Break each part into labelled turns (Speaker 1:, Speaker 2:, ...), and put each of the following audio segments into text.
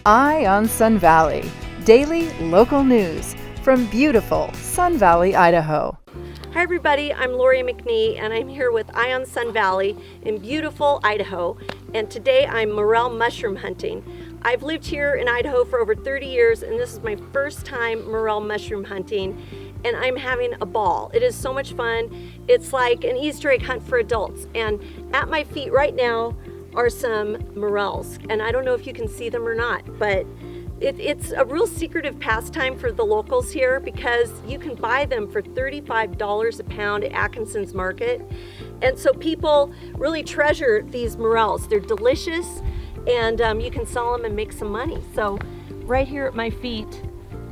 Speaker 1: Eye on Sun Valley, daily local news from beautiful Sun Valley, Idaho.
Speaker 2: Hi everybody, I'm Lori McNee and I'm here with Eye on Sun Valley in beautiful Idaho, and today I'm morel mushroom hunting. I've lived here in Idaho for over 30 years and this is my first time morel mushroom hunting, and I'm having a ball. It is so much fun. It's like an Easter egg hunt for adults, and at my feet right now are some morels, and I don't know if you can see them or not, but it's a real secretive pastime for the locals here because you can buy them for $35 a pound at Atkinson's Market. And so people really treasure these morels. They're delicious, and you can sell them and make some money. So right here at my feet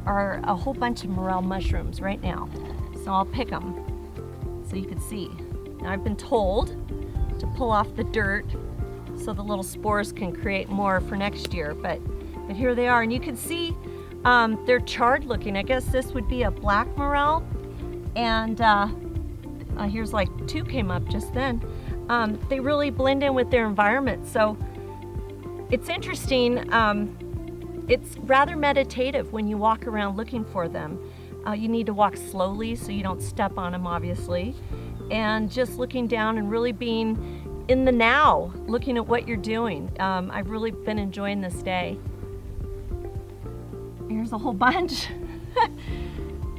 Speaker 2: are a whole bunch of morel mushrooms right now. So I'll pick them so you can see. Now I've been told to pull off the dirt so the little spores can create more for next year, but here they are, and you can see they're charred looking. I guess this would be a black morel, and here's like two came up just then. They really blend in with their environment, so it's interesting. It's rather meditative when you walk around looking for them. You need to walk slowly so you don't step on them, obviously, and just looking down and really being in the now, looking at what you're doing. I've really been enjoying this day. Here's a whole bunch.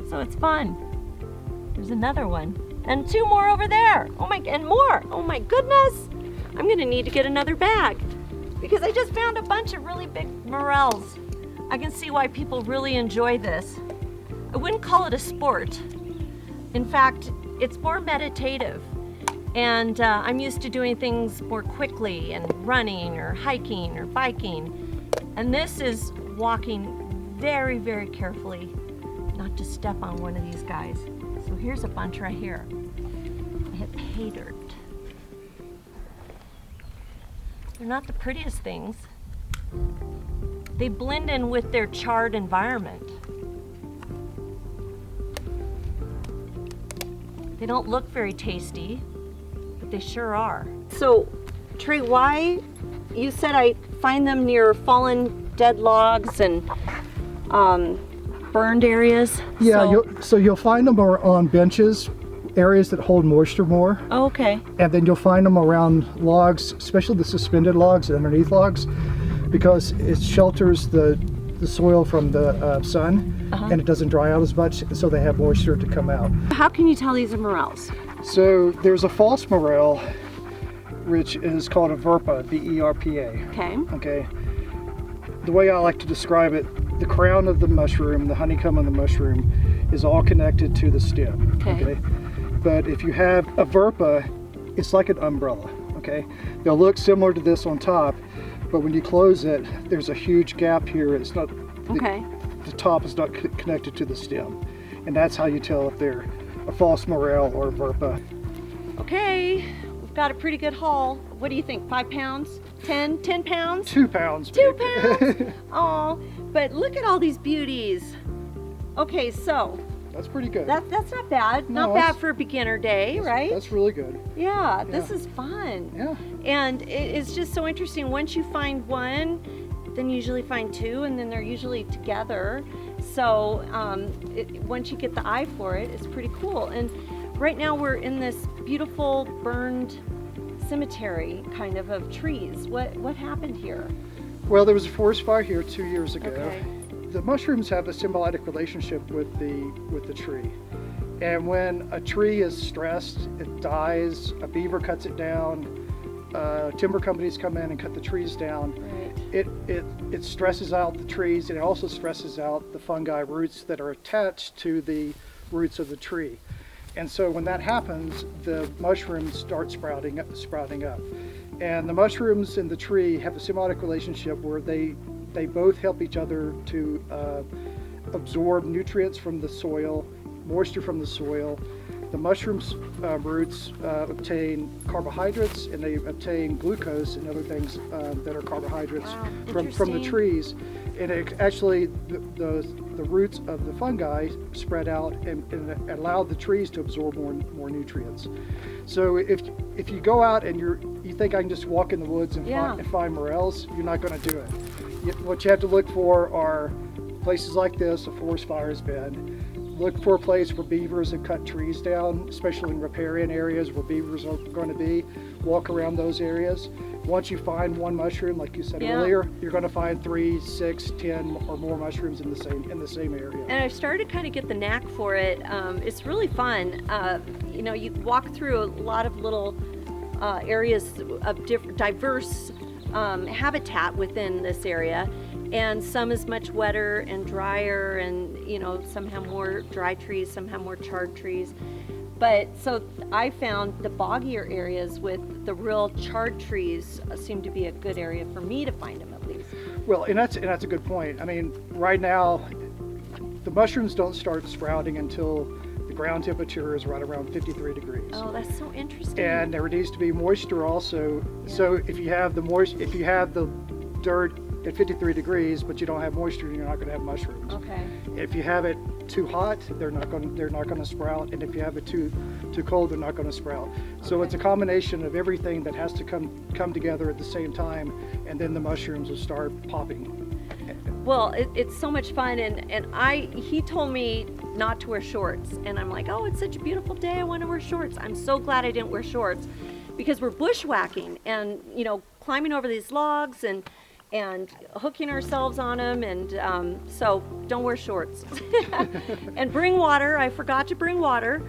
Speaker 2: So it's fun. There's another one. And two more over there. Oh my, and more. Oh my goodness. I'm gonna need to get another bag because I just found a bunch of really big morels. I can see why people really enjoy this. I wouldn't call it a sport. In fact, it's more meditative. And I'm used to doing things more quickly and running or hiking or biking. And this is walking very, very carefully not to step on one of these guys. So here's a bunch right here. I hit pay dirt. They're not the prettiest things. They blend in with their charred environment. They don't look very tasty, but they sure are. So, Trey, why, you said I find them near fallen dead logs and burned areas?
Speaker 3: Yeah, so you'll find them on benches, areas that hold moisture more.
Speaker 2: Oh, okay.
Speaker 3: And then you'll find them around logs, especially the suspended logs underneath logs, because it shelters the soil from the sun, and it doesn't dry out as much, so they have moisture to come out.
Speaker 2: How can you tell these are morels?
Speaker 3: So there's a false morel, which is called a verpa, V-E-R-P-A.
Speaker 2: Okay.
Speaker 3: Okay. The way I like to describe it, the crown of the mushroom, the honeycomb of the mushroom, is all connected to the stem.
Speaker 2: Okay.
Speaker 3: But if you have a verpa, it's like an umbrella. Okay. They'll look similar to this on top, but when you close it, there's a huge gap here. It's not.
Speaker 2: Okay.
Speaker 3: The top is not connected to the stem, and that's how you tell if they're a false morel or a verpa.
Speaker 2: Okay. We've got a pretty good haul. What do you think? 5 pounds? 10 pounds?
Speaker 3: 2 pounds.
Speaker 2: 2 pounds? Oh, but look at all these beauties. Okay, so
Speaker 3: that's pretty good.
Speaker 2: That's not bad.
Speaker 3: No,
Speaker 2: not bad for a beginner day, right?
Speaker 3: That's really good.
Speaker 2: Yeah, this is fun.
Speaker 3: Yeah.
Speaker 2: And it's just so interesting. Once you find one, then you usually find two, and then they're usually together. So once you get the eye for it, it's pretty cool. And right now we're in this beautiful burned cemetery kind of trees. What happened here?
Speaker 3: Well, there was a forest fire here 2 years ago.
Speaker 2: Okay.
Speaker 3: The mushrooms have a symbiotic relationship with the tree. And when a tree is stressed, it dies, a beaver cuts it down, timber companies come in and cut the trees down.
Speaker 2: Right.
Speaker 3: It stresses out the trees, and it also stresses out the fungi roots that are attached to the roots of the tree. And so when that happens, the mushrooms start sprouting up. And the mushrooms and the tree have a symbiotic relationship where they both help each other to absorb nutrients from the soil, moisture from the soil. The mushrooms' roots obtain carbohydrates, and they obtain glucose and other things that are carbohydrates from the trees. And it actually, the roots of the fungi spread out and allow the trees to absorb more nutrients. So if you go out and you think I can just walk in the woods and find morels, you're not going to do it. what you have to look for are places like this, a forest fire has been. Look for a place where beavers have cut trees down, especially in riparian areas where beavers are going to be. Walk around those areas. Once you find one mushroom, like you said earlier, you're going to find 3, 6, 10 or more mushrooms in the same area.
Speaker 2: And I've started to kind of get the knack for it. It's really fun. You walk through a lot of little areas of diverse habitat within this area, and some is much wetter and drier, and some have more dry trees, some have more charred trees. But so I found the boggier areas with the real charred trees seem to be a good area for me to find them, at least.
Speaker 3: Well, and that's a good point. I mean, right now, the mushrooms don't start sprouting until the ground temperature is right around 53 degrees.
Speaker 2: Oh, that's so interesting.
Speaker 3: And there needs to be moisture also. Yeah. So if you have the dirt at 53 degrees, but you don't have moisture, you're not going to have mushrooms.
Speaker 2: Okay.
Speaker 3: If you have it too hot, they're not going to sprout, and if you have it too cold, they're not going to sprout. So it's a combination of everything that has to come together at the same time, and then the mushrooms will start popping.
Speaker 2: Well, it's so much fun, and he told me not to wear shorts, and I'm like, oh, it's such a beautiful day, I want to wear shorts. I'm so glad I didn't wear shorts, because we're bushwhacking and climbing over these logs and hooking ourselves on them, and so don't wear shorts. And bring water. I forgot to bring water,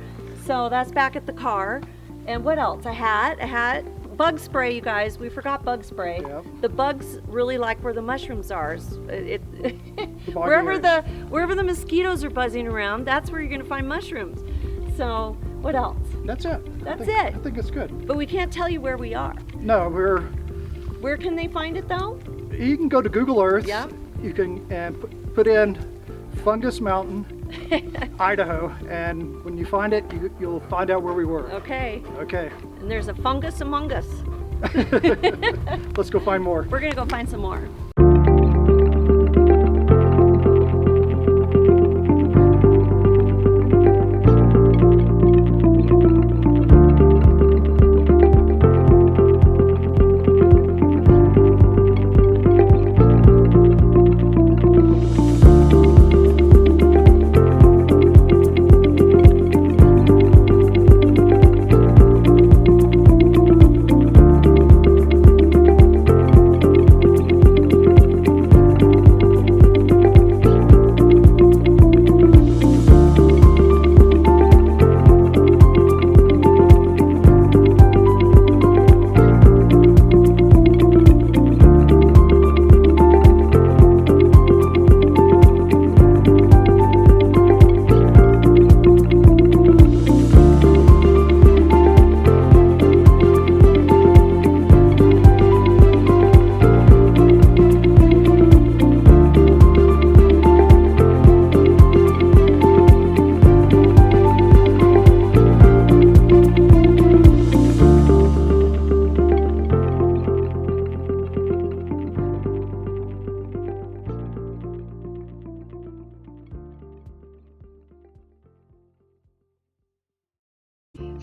Speaker 2: so that's back at the car. And what else? A hat, bug spray, you guys. We forgot bug spray.
Speaker 3: Yep.
Speaker 2: The bugs really like where the mushrooms are. Wherever the mosquitoes are buzzing around, that's where you're going to find mushrooms. So what else?
Speaker 3: That's it. I think it's good.
Speaker 2: But we can't tell you where we are.
Speaker 3: No,
Speaker 2: Where can they find it though?
Speaker 3: You can go to Google Earth.
Speaker 2: Yeah.
Speaker 3: You can put in Fungus Mountain, Idaho, and when you find it, you'll find out where we were.
Speaker 2: Okay.
Speaker 3: Okay.
Speaker 2: And there's a fungus among us.
Speaker 3: Let's go find more.
Speaker 2: We're gonna go find some more.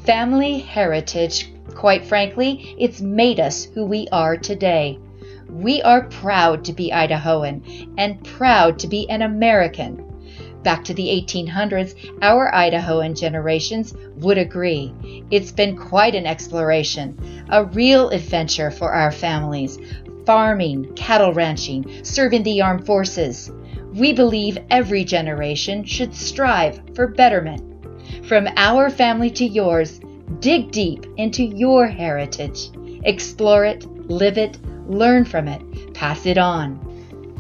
Speaker 4: Family heritage, quite frankly, it's made us who we are today. We are proud to be Idahoan and proud to be an American. Back to the 1800s, our Idahoan generations would agree. It's been quite an exploration, a real adventure for our families. Farming, cattle ranching, serving the armed forces. We believe every generation should strive for betterment. From our family to yours, dig deep into your heritage. Explore it, live it, learn from it, pass it on.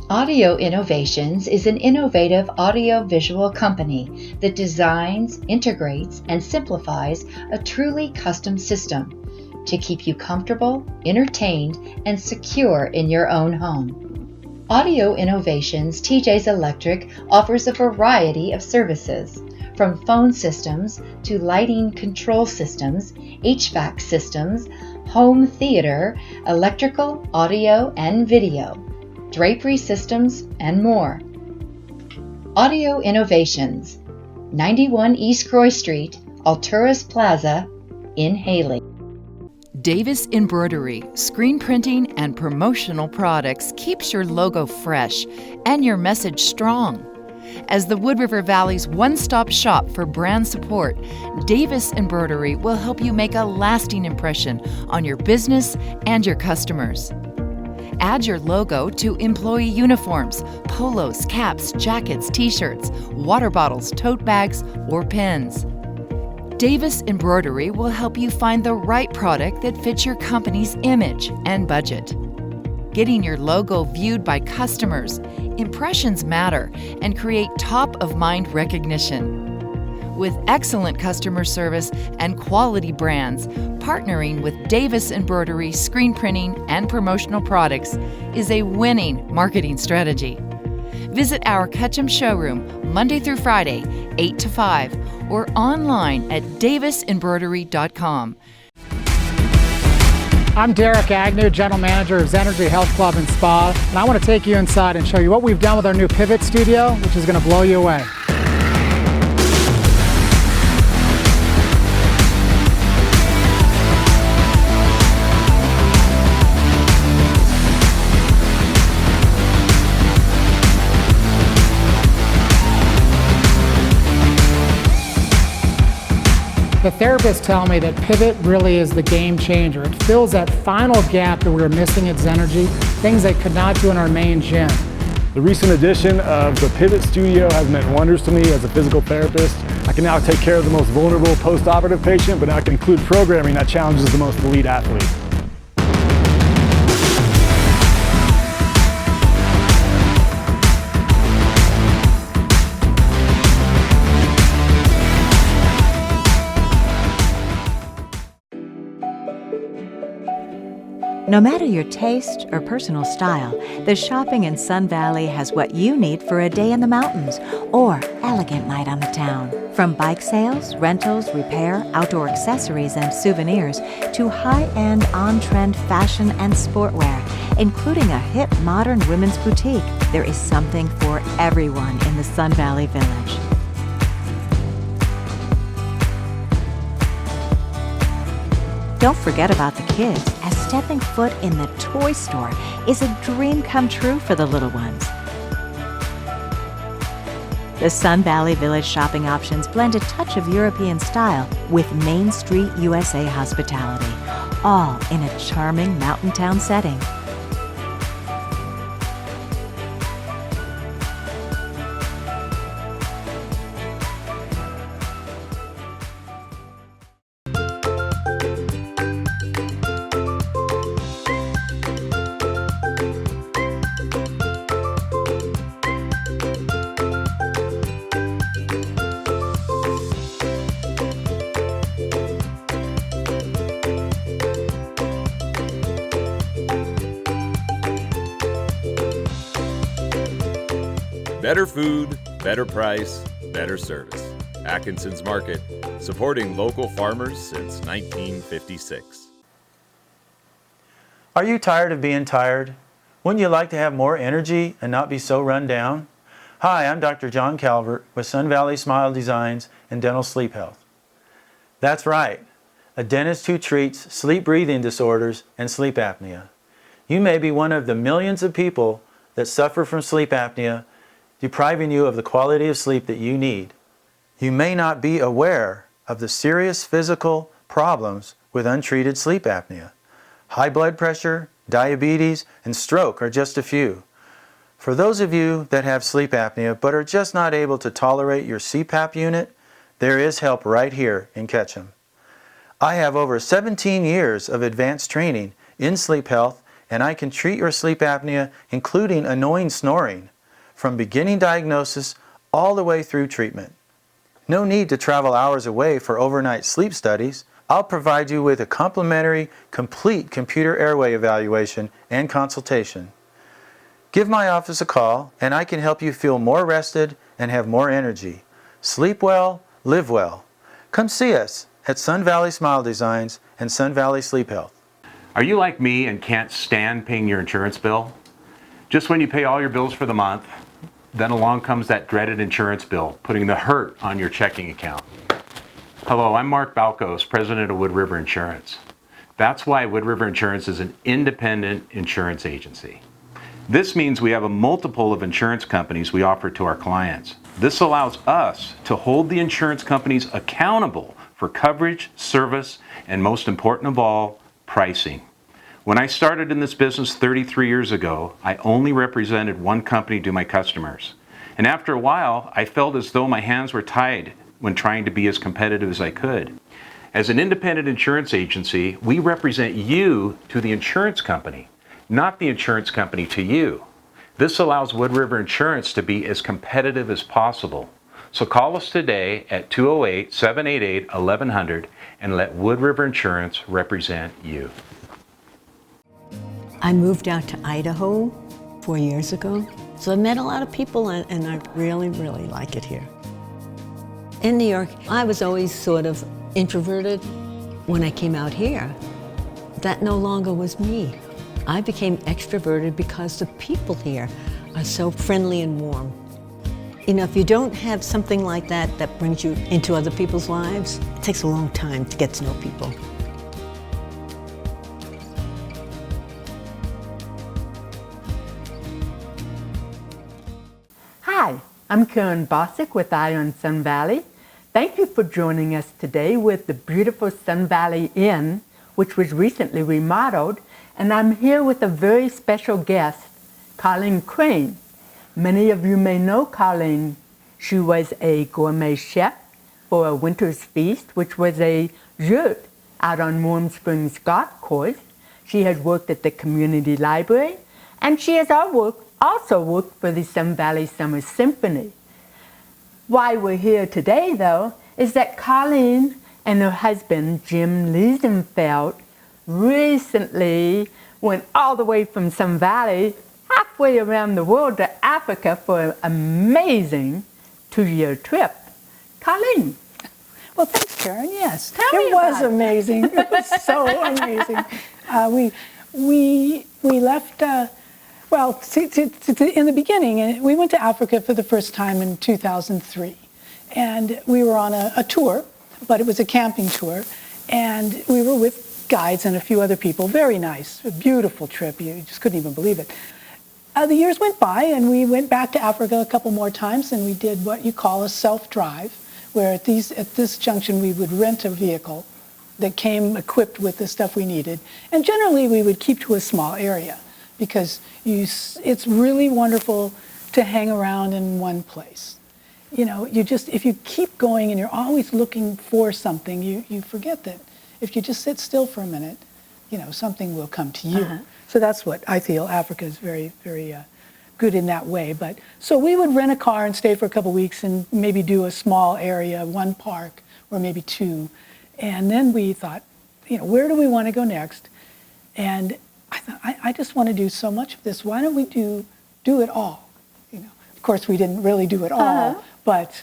Speaker 4: Audio Innovations is an innovative audio-visual company that designs, integrates, and simplifies a truly custom system to keep you comfortable, entertained, and secure in your own home. Audio Innovations TJ's Electric offers a variety of services, from phone systems to lighting control systems, HVAC systems, home theater, electrical, audio, and video, drapery systems, and more. Audio Innovations, 91 East Croix Street, Alturas Plaza, in Hailey.
Speaker 1: Davis Embroidery, screen printing and promotional products keeps your logo fresh and your message strong. As the Wood River Valley's one-stop shop for brand support, Davis Embroidery will help you make a lasting impression on your business and your customers. Add your logo to employee uniforms, polos, caps, jackets, t-shirts, water bottles, tote bags, or pens. Davis Embroidery will help you find the right product that fits your company's image and budget. Getting your logo viewed by customers, impressions matter and create top-of-mind recognition. With excellent customer service and quality brands, partnering with Davis Embroidery screen printing and promotional products is a winning marketing strategy. Visit our Ketchum showroom Monday through Friday, 8 to 5, or online at davisembroidery.com.
Speaker 5: I'm Derek Agnew, General Manager of Zenergy Health Club and Spa, and I want to take you inside and show you what we've done with our new Pivot Studio, which is going to blow you away. The therapists tell me that Pivot really is the game changer. It fills that final gap that we were missing at Zenergy, things they could not do in our main gym.
Speaker 6: The recent addition of the Pivot Studio has meant wonders to me as a physical therapist. I can now take care of the most vulnerable post-operative patient, but now I can include programming that challenges the most elite athlete.
Speaker 7: No matter your taste or personal style, the shopping in Sun Valley has what you need for a day in the mountains or elegant night on the town. From bike sales, rentals, repair, outdoor accessories, and souvenirs to high-end, on-trend fashion and sportwear, including a hip modern women's boutique, there is something for everyone in the Sun Valley Village. Don't forget about the kids, as stepping foot in the toy store is a dream come true for the little ones. The Sun Valley Village shopping options blend a touch of European style with Main Street USA hospitality, all in a charming mountain town setting.
Speaker 8: Better food, better price, better service. Atkinson's Market, supporting local farmers since 1956.
Speaker 9: Are you tired of being tired? Wouldn't you like to have more energy and not be so run down? Hi, I'm Dr. John Calvert with Sun Valley Smile Designs and Dental Sleep Health. That's right, a dentist who treats sleep breathing disorders and sleep apnea. You may be one of the millions of people that suffer from sleep apnea, depriving you of the quality of sleep that you need. You may not be aware of the serious physical problems with untreated sleep apnea. High blood pressure, diabetes, and stroke are just a few. For those of you that have sleep apnea but are just not able to tolerate your CPAP unit, there is help right here in Ketchum. I have over 17 years of advanced training in sleep health, and I can treat your sleep apnea, including annoying snoring, from beginning diagnosis all the way through treatment. No need to travel hours away for overnight sleep studies. I'll provide you with a complimentary, complete computer airway evaluation and consultation. Give my office a call and I can help you feel more rested and have more energy. Sleep well, live well. Come see us at Sun Valley Smile Designs and Sun Valley Sleep Health.
Speaker 10: Are you like me and can't stand paying your insurance bill? Just when you pay all your bills for the month, then along comes that dreaded insurance bill, putting the hurt on your checking account. Hello, I'm Mark Balkos, President of Wood River Insurance. That's why Wood River Insurance is an independent insurance agency. This means we have a multiple of insurance companies we offer to our clients. This allows us to hold the insurance companies accountable for coverage, service, and most important of all, pricing. When I started in this business 33 years ago, I only represented one company to my customers. And after a while, I felt as though my hands were tied when trying to be as competitive as I could. As an independent insurance agency, we represent you to the insurance company, not the insurance company to you. This allows Wood River Insurance to be as competitive as possible. So call us today at 208-788-1100 and let Wood River Insurance represent you.
Speaker 11: I moved out to Idaho 4 years ago, so I met a lot of people and I really, really like it here. In New York, I was always sort of introverted. When I came out here, that no longer was me. I became extroverted because the people here are so friendly and warm. You know, if you don't have something like that that brings you into other people's lives, it takes a long time to get to know people.
Speaker 12: Hi, I'm Karen Bosick with Ion Sun Valley. Thank you for joining us today with the beautiful Sun Valley Inn, which was recently remodeled, and I'm here with a very special guest, Colleen Crane. Many of you may know Colleen. She was a gourmet chef for a Winter's Feast, which was a yurt out on Warm Springs Golf Course. She has worked at the community library, and she has also worked for the Sun Valley Summer Symphony. Why we're here today, though, is that Colleen and her husband, Jim Liesenfeld, recently went all the way from Sun Valley halfway around the world to Africa for an amazing 2-year trip. Colleen.
Speaker 13: Well, thanks, Karen. Yes,
Speaker 12: it
Speaker 13: was amazing. It was so amazing. We left. Well, in the beginning, we went to Africa for the first time in 2003, and we were on a tour, but it was a camping tour, and we were with guides and a few other people. Very nice, a beautiful trip. You just couldn't even believe it. The years went by, and we went back to Africa a couple more times, and we did what you call a self-drive, where at this junction we would rent a vehicle that came equipped with the stuff we needed, and generally we would keep to a small area, because it's really wonderful to hang around in one place. You know, if you keep going and you're always looking for something, you forget that if you just sit still for a minute, you know, something will come to you. So that's what I feel Africa is very, very good in that way. But so we would rent a car and stay for a couple weeks and maybe do a small area, one park or maybe two. And then we thought, you know, where do we want to go next? And I thought, I just want to do so much of this. Why don't we do it all? You know, of course, we didn't really do it all, but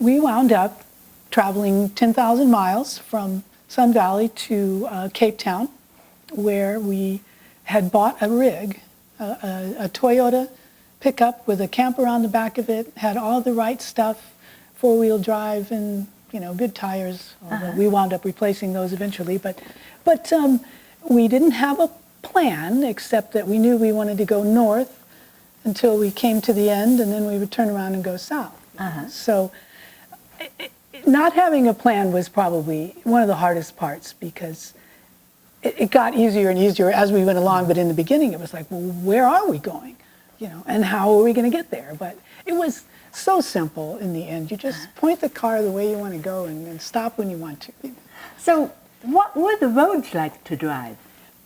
Speaker 13: we wound up traveling 10,000 miles from Sun Valley to Cape Town, where we had bought a rig, a Toyota pickup with a camper on the back of it, had all the right stuff, 4-wheel drive and, you know, good tires. We wound up replacing those eventually, but we didn't have a plan, except that we knew we wanted to go north until we came to the end, and then we would turn around and go south. So not having a plan was probably one of the hardest parts, because it got easier and easier as we went along, but in the beginning it was like, well, where are we going? You know, and how are we going to get there? But it was so simple in the end. You just point the car the way you want to go and stop when you want to.
Speaker 12: So what were the roads like to drive?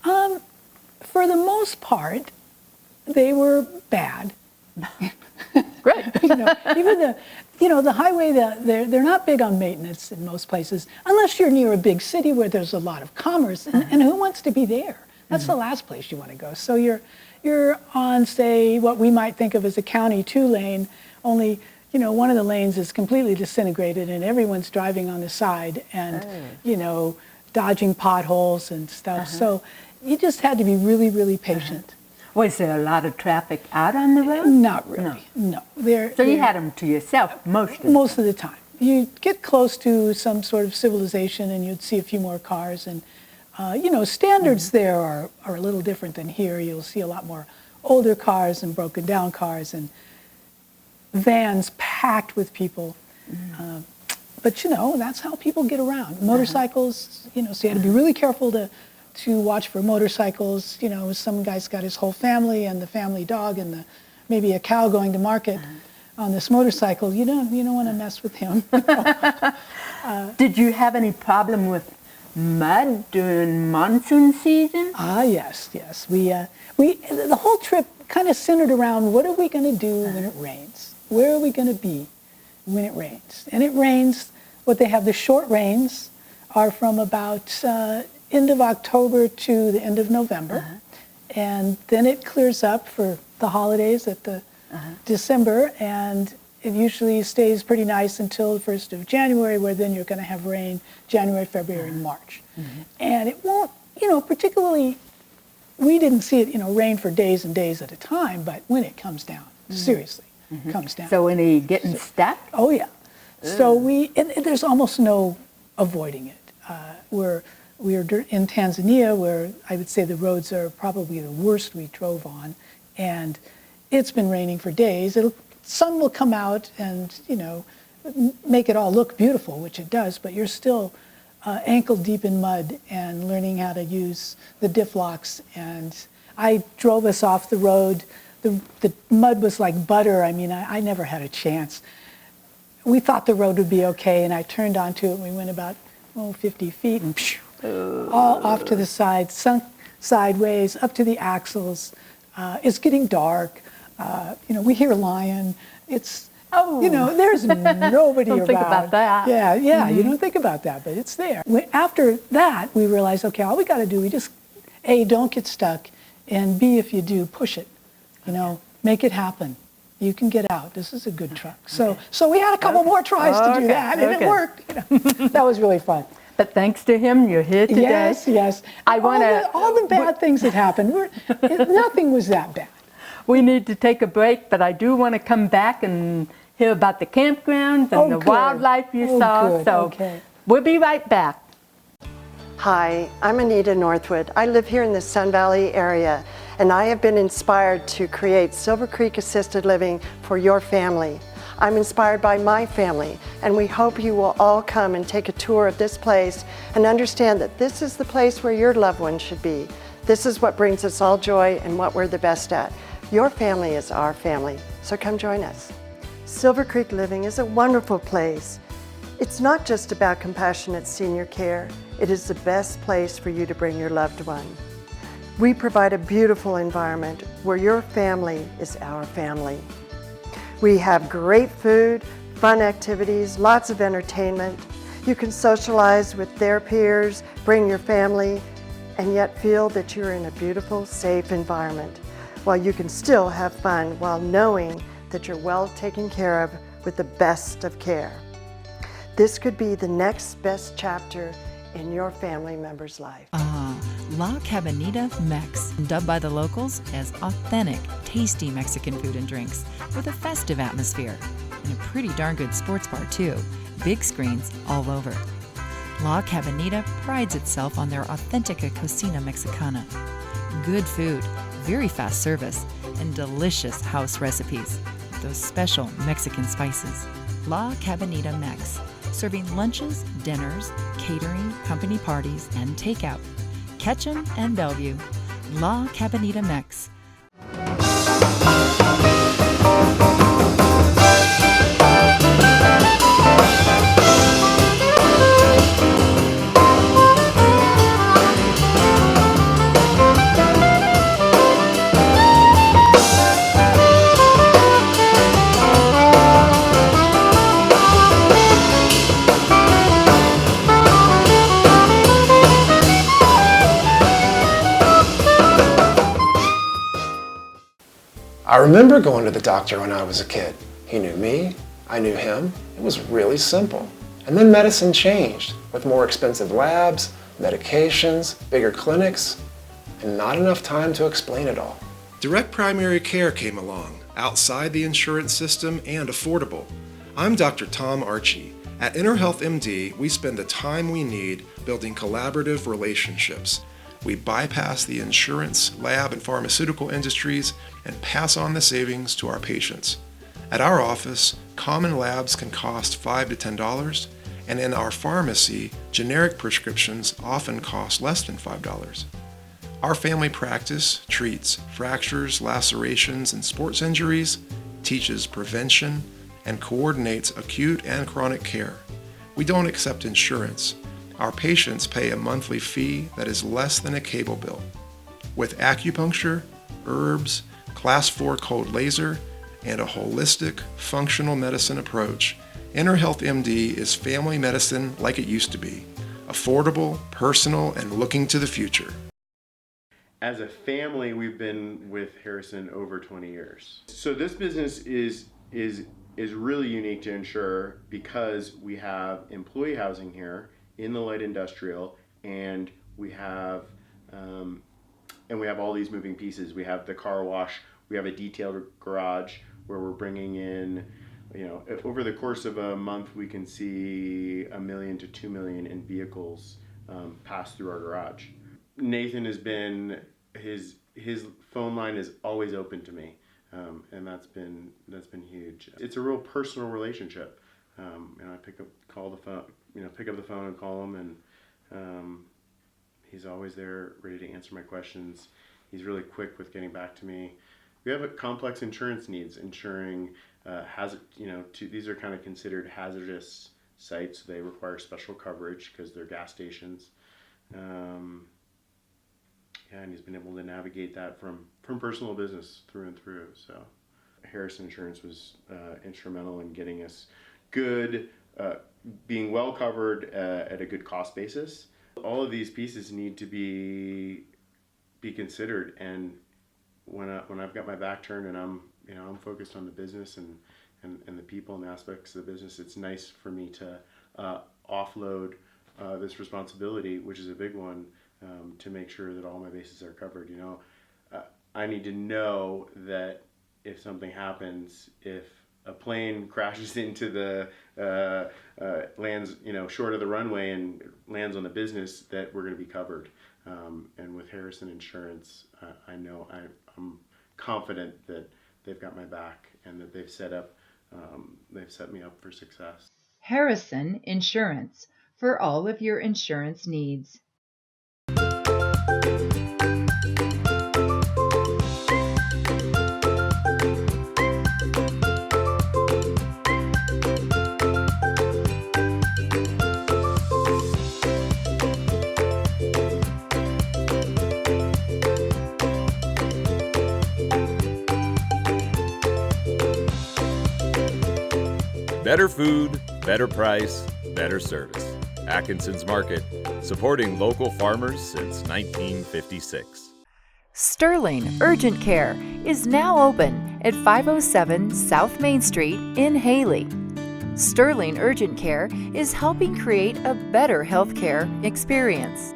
Speaker 13: For the most part, they were bad.
Speaker 12: Great.
Speaker 13: Even the highway, they're not big on maintenance in most places, unless you're near a big city where there's a lot of commerce, and who wants to be there? That's the last place you want to go. So you're on, say, what we might think of as a county 2-lane, only, you know, one of the lanes is completely disintegrated and everyone's driving on the side and, you know, dodging potholes and stuff. So you just had to be really, really patient.
Speaker 12: Was there a lot of traffic out on the road?
Speaker 13: Not really, no.
Speaker 12: So you had them to yourself most
Speaker 13: of the time. You'd get close to some sort of civilization and you'd see a few more cars, and Standards there are a little different than here. You'll see a lot more older cars and broken down cars and vans packed with people. But that's how people get around. Motorcycles, so you had to be really careful to watch for motorcycles. Some guy's got his whole family and the family dog and maybe a cow going to market on this motorcycle. You don't want to mess with him.
Speaker 12: Did you have any problem with mud during monsoon season?
Speaker 13: Yes. We the whole trip kind of centered around what are we going to do when it rains? Where are we going to be when it rains? And it rains. What they have, the short rains are from about end of October to the end of November, and then it clears up for the holidays at the December, and it usually stays pretty nice until the 1st of January, where then you're going to have rain January, February, and March. And it won't, particularly, we didn't see it, rain for days and days at a time, but when it comes down, seriously, comes down.
Speaker 12: So when it getting stuck?
Speaker 13: Oh, yeah. So and there's almost no avoiding it. We are in Tanzania, where I would say the roads are probably the worst we drove on, and it's been raining for days. Sun will come out and, make it all look beautiful, which it does, but you're still ankle deep in mud and learning how to use the diff locks. And I drove us off the road. The mud was like butter. I mean, I never had a chance. We thought the road would be okay, and I turned onto it, and we went about 50 feet, and all off to the side, sunk sideways, up to the axles. It's getting dark. We hear a lion. It's, there's nobody
Speaker 12: don't
Speaker 13: around.
Speaker 12: think about that.
Speaker 13: Yeah, you don't think about that, but it's there. After that, we realized, okay, all we got to do, we just, A, don't get stuck, and B, if you do, push it. Make it happen. You can get out. This is a good truck. So we had a couple more tries to do that, and it worked. That was really fun.
Speaker 12: But thanks to him, you're here today.
Speaker 13: Yes. All the bad things that happened, nothing was that bad.
Speaker 12: We need to take a break, but I do want to come back and hear about the campgrounds and the wildlife you saw. So we'll be right back.
Speaker 14: Hi, I'm Anita Northwood. I live here in the Sun Valley area, and I have been inspired to create Silver Creek Assisted Living for your family. I'm inspired by my family, and we hope you will all come and take a tour of this place and understand that this is the place where your loved one should be. This is what brings us all joy and what we're the best at. Your family is our family, so come join us. Silver Creek Living is a wonderful place. It's not just about compassionate senior care. It is the best place for you to bring your loved one. We provide a beautiful environment where your family is our family. We have great food, fun activities, lots of entertainment. You can socialize with their peers, bring your family, and yet feel that you're in a beautiful, safe environment, while you can still have fun while knowing that you're well taken care of with the best of care. This could be the next best chapter in your family member's life.
Speaker 1: La Cabanita Mex, dubbed by the locals as authentic, tasty Mexican food and drinks with a festive atmosphere. And a pretty darn good sports bar too. Big screens all over. La Cabanita prides itself on their authentica cocina mexicana. Good food, very fast service, and delicious house recipes with those special Mexican spices. La Cabanita Mex, serving lunches, dinners, catering, company parties, and takeout. Ketchum and Bellevue. La Cabanita Mex.
Speaker 15: I remember going to the doctor when I was a kid. He knew me, I knew him. It was really simple. And then medicine changed with more expensive labs, medications, bigger clinics, and not enough time to explain it all.
Speaker 16: Direct primary care came along, outside the insurance system and affordable. I'm Dr. Tom Archie, At InterHealth MD, we spend the time we need building collaborative relationships. We bypass the insurance, lab, and pharmaceutical industries and pass on the savings to our patients. At our office, common labs can cost $5 to $10, and in our pharmacy, generic prescriptions often cost less than $5. Our family practice treats fractures, lacerations, and sports injuries, teaches prevention, and coordinates acute and chronic care. We don't accept insurance. Our patients pay a monthly fee that is less than a cable bill. With acupuncture, herbs, Class 4 cold laser, and a holistic, functional medicine approach, InterHealth MD is family medicine like it used to be, affordable, personal, and looking to the future.
Speaker 17: As a family, we've been with Harrison over 20 years. So this business is really unique to Insure because we have employee housing here in the light industrial, and we have all these moving pieces. We have the car wash, we have a detailed garage where we're bringing in, over the course of a month, we can see 1 million to 2 million in vehicles pass through our garage. Nathan has been, his phone line is always open to me, and that's been huge. It's a real personal relationship. I pick up the phone and call him, and he's always there, ready to answer my questions. He's really quick with getting back to me. We have a complex insurance needs, insuring these are kind of considered hazardous sites. They require special coverage because they're gas stations. And he's been able to navigate that from personal business through and through. So Harrison Insurance was instrumental in getting us good, being well covered at a good cost basis. All of these pieces need to be considered, and when I've got my back turned and I'm focused on the business and the people and the aspects of the business, it's nice for me to offload this responsibility, which is a big one, to make sure that all my bases are covered. I need to know that if something happens, if a plane crashes into the lands short of the runway and lands on the business, that we're going to be covered. And with Harrison Insurance, I'm confident that they've got my back and that they've set me up for success.
Speaker 1: Harrison Insurance, for all of your insurance needs.
Speaker 8: Better food, better price, better service. Atkinson's Market, supporting local farmers since 1956.
Speaker 1: Sterling Urgent Care is now open at 507 South Main Street in Haley. Sterling Urgent Care is helping create a better healthcare experience.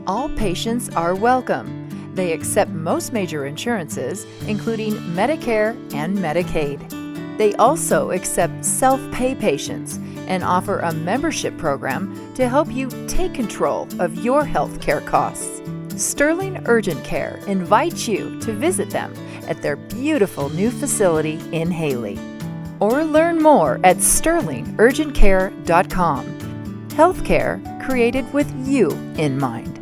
Speaker 1: All patients are welcome. They accept most major insurances, including Medicare and Medicaid. They also accept self-pay patients and offer a membership program to help you take control of your health care costs. Sterling Urgent Care invites you to visit them at their beautiful new facility in Haley. Or learn more at sterlingurgentcare.com. Healthcare created with you in mind.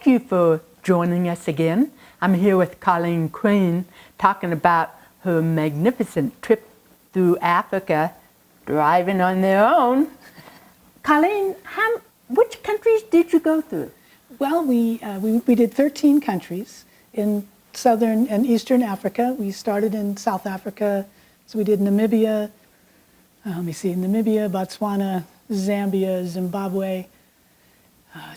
Speaker 12: thank you for joining us again. I'm here with Colleen Queen talking about her magnificent trip through Africa, driving on their own. Colleen, which countries did you go through?
Speaker 13: Well, we did 13 countries in southern and eastern Africa. We started in South Africa, so we did Namibia, Namibia, Botswana, Zambia, Zimbabwe,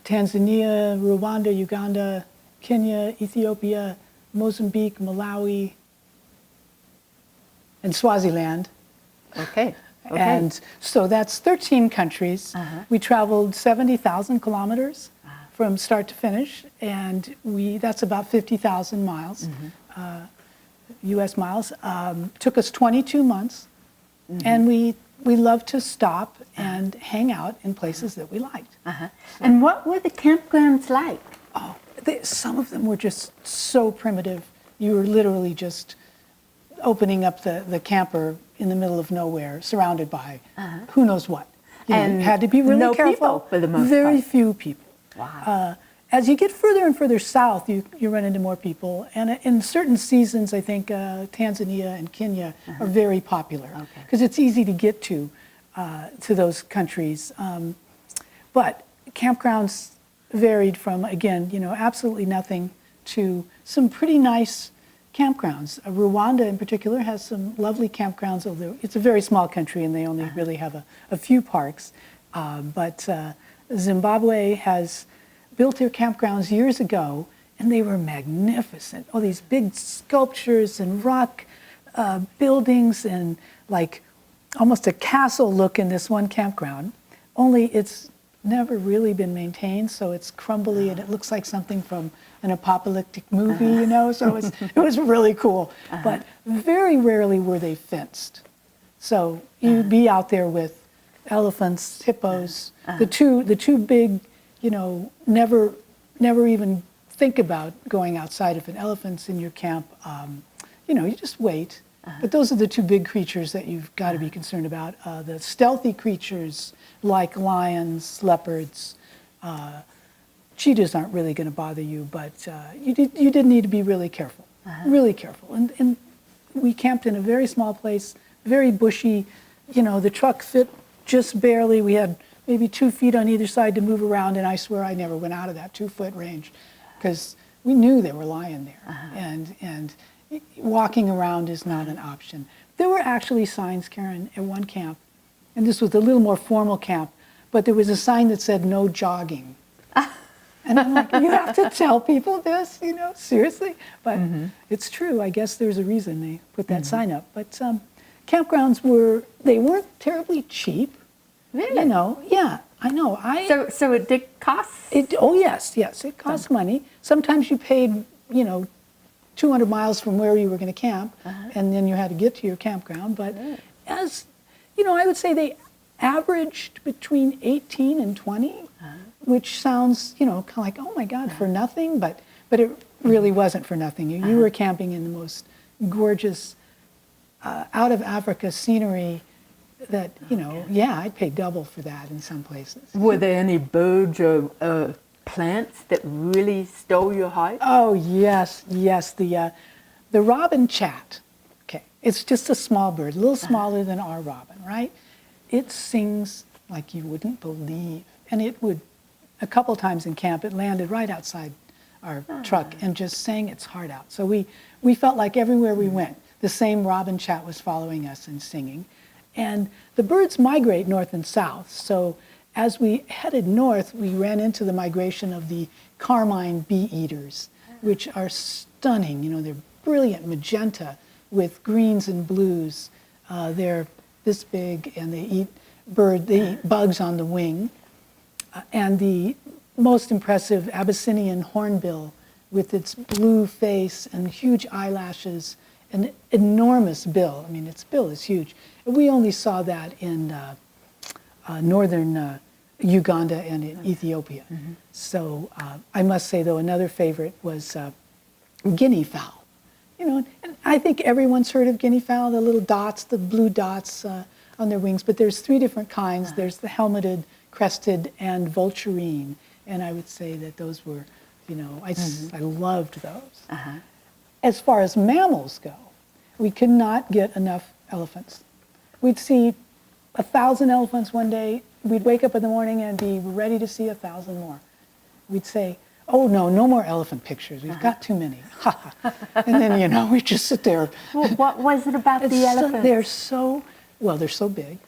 Speaker 13: Tanzania, Rwanda, Uganda, Kenya, Ethiopia, Mozambique, Malawi, and Swaziland.
Speaker 12: Okay.
Speaker 13: And so that's 13 countries. We traveled 70,000 kilometers from start to finish, and that's about 50,000 miles, U.S. miles. Took us 22 months, and we loved to stop and hang out in places that we liked.
Speaker 12: And what were the campgrounds like?
Speaker 13: Oh, some of them were just so primitive. You were literally just opening up the camper in the middle of nowhere, surrounded by who knows what. You had to be really careful.
Speaker 12: People for the most
Speaker 13: Very
Speaker 12: part.
Speaker 13: few people.
Speaker 12: Wow.
Speaker 13: As you get further and further south, you run into more people. And in certain seasons, I think Tanzania and Kenya are very popular because it's easy to get to those countries. But campgrounds varied from, again, absolutely nothing to some pretty nice campgrounds. Rwanda in particular has some lovely campgrounds, although it's a very small country and they only really have a few parks. But Zimbabwe has built their campgrounds years ago, and they were magnificent. All these big sculptures and rock buildings and like almost a castle look in this one campground, only it's never really been maintained, so it's crumbly and it looks like something from an apocalyptic movie, so it was really cool. But very rarely were they fenced. So you'd be out there with elephants, hippos, the two big, never even think about going outside if an elephant's in your camp. You just wait. But those are the two big creatures that you've got to be concerned about. The stealthy creatures like lions, leopards, cheetahs aren't really going to bother you, but you did need to be really careful, really careful. And we camped in a very small place, very bushy. The truck fit just barely. We had maybe 2 feet on either side to move around, and I swear I never went out of that 2-foot range because we knew they were lying there. And walking around is not an option. There were actually signs, Karen, at one camp, and this was a little more formal camp, but there was a sign that said no jogging. And I'm like, you have to tell people this, seriously? But it's true. I guess there's a reason they put that sign up. But campgrounds weren't terribly cheap.
Speaker 12: Really?
Speaker 13: Yeah, I know.
Speaker 12: So it did cost?
Speaker 13: Oh, yes, it cost money. Sometimes you paid, 200 miles from where you were going to camp, and then you had to get to your campground. But as, I would say they averaged between 18 and 20, which sounds, kind of like, oh my God, for nothing, but it really wasn't for nothing. You were camping in the most gorgeous, out of Africa scenery that, I'd pay double for that in some places.
Speaker 12: Were there any birds or plants that really stole your heart?
Speaker 13: Oh, yes. The robin chat. Okay, it's just a small bird, a little smaller than our robin, right? It sings like you wouldn't believe. And it would, a couple times in camp, it landed right outside our truck and just sang its heart out. So we felt like everywhere we went, the same robin chat was following us and singing. And the birds migrate north and south. So as we headed north, we ran into the migration of the carmine bee eaters, which are stunning. They're brilliant magenta with greens and blues. They're this big, and they eat bugs on the wing. And the most impressive Abyssinian hornbill with its blue face and huge eyelashes, an enormous bill. I mean, its bill is huge. We only saw that in northern Uganda and in Ethiopia. So I must say, though, another favorite was guinea fowl. And I think everyone's heard of guinea fowl, the little dots, the blue dots on their wings, but there's 3 different kinds. There's the helmeted, crested, and vulturine. And I would say that those were You know, I loved those. As far as mammals go, we could not get enough elephants. We'd see 1,000 elephants one day. We'd wake up in the morning and be ready to see 1,000 more. We'd say, oh, no more elephant pictures. We've got too many. And then, you know, we just sit there.
Speaker 12: Well, what was it about the elephants?
Speaker 13: They're so big.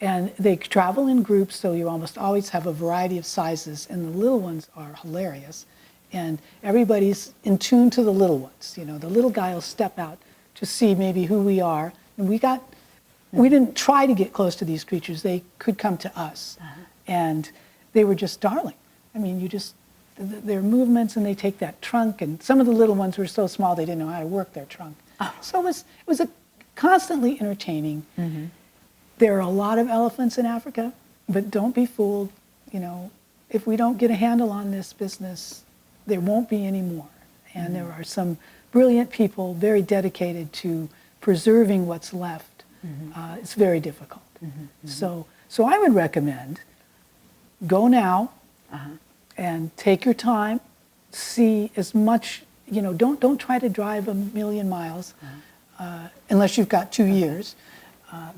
Speaker 13: And they travel in groups, so you almost always have a variety of sizes. And the little ones are hilarious. And everybody's in tune to the little ones. You know, the little guy will step out to see maybe who we are. And we didn't try to get close to these creatures. They could come to us. And they were just darling. I mean, their movements, and they take that trunk, and some of the little ones were so small they didn't know how to work their trunk. So it was a constantly entertaining. There are a lot of elephants in Africa, but don't be fooled. You know, if we don't get a handle on this business, there won't be any more. And there are some brilliant people very dedicated to preserving what's left. It's very difficult. So I would recommend go now and take your time, see as much, you know, don't try to drive 1,000,000 miles unless you've got 2 years.